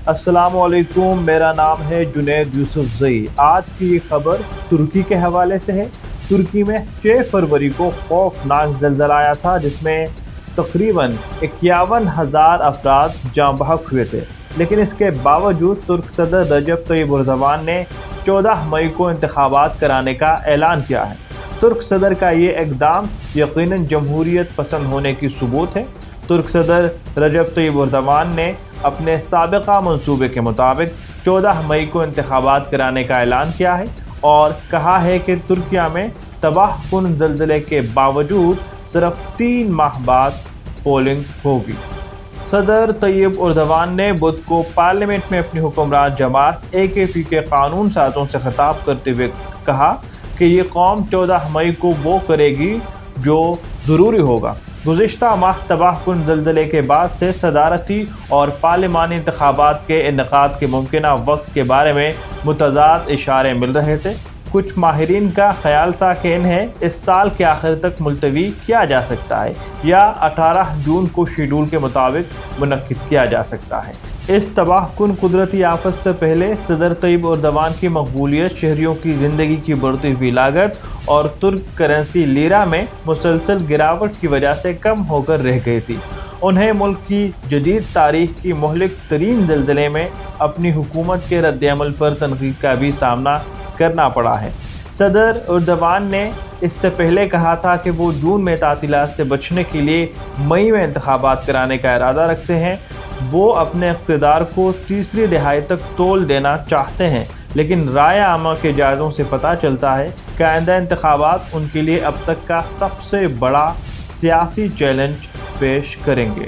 السلام علیکم، میرا نام ہے جنید یوسف زئی۔ آج کی یہ خبر ترکی کے حوالے سے ہے۔ ترکی میں 6 فروری کو خوفناک زلزلہ آیا تھا جس میں تقریباً 51,000 افراد جاں بحق ہوئے تھے، لیکن اس کے باوجود ترک صدر رجب طیب اردوان نے 14 مئی کو انتخابات کرانے کا اعلان کیا ہے۔ ترک صدر کا یہ اقدام یقیناً جمہوریت پسند ہونے کی ثبوت ہے۔ ترک صدر رجب طیب اردوان نے اپنے سابقہ منصوبے کے مطابق 14 مئی کو انتخابات کرانے کا اعلان کیا ہے اور کہا ہے کہ ترکیہ میں تباہ کن زلزلے کے باوجود صرف 3 ماہ بعد پولنگ ہوگی۔ صدر طیب اردوان نے بدھ کو پارلیمنٹ میں اپنی حکمران جماعت AKP کے قانون سازوں سے خطاب کرتے ہوئے کہا کہ یہ قوم 14 مئی کو وہ کرے گی جو ضروری ہوگا۔ گزشتہ ماہ تباہ کن زلزلے کے بعد سے صدارتی اور پارلیمانی انتخابات کے انعقاد کے ممکنہ وقت کے بارے میں متضاد اشارے مل رہے تھے۔ کچھ ماہرین کا خیال تھا کہ انہیں اس سال کے آخر تک ملتوی کیا جا سکتا ہے یا 18 جون کو شیڈول کے مطابق منعقد کیا جا سکتا ہے۔ اس تباہ کن قدرتی آفت سے پہلے صدر طیب اردوان کی مقبولیت شہریوں کی زندگی کی بڑھتی ہوئی لاگت اور ترک کرنسی لیرا میں مسلسل گراوٹ کی وجہ سے کم ہو کر رہ گئی تھی۔ انہیں ملک کی جدید تاریخ کی مہلک ترین زلزلے میں اپنی حکومت کے رد عمل پر تنقید کا بھی سامنا کرنا پڑا ہے۔ صدر اردوان نے اس سے پہلے کہا تھا کہ وہ جون میں تعطیلات سے بچنے کے لیے مئی میں انتخابات کرانے کا ارادہ رکھتے ہیں۔ وہ اپنے اقتدار کو تیسری دہائی تک تول دینا چاہتے ہیں، لیکن رائے عامہ کے جائزوں سے پتہ چلتا ہے کہ آئندہ انتخابات ان کے لیے اب تک کا سب سے بڑا سیاسی چیلنج پیش کریں گے۔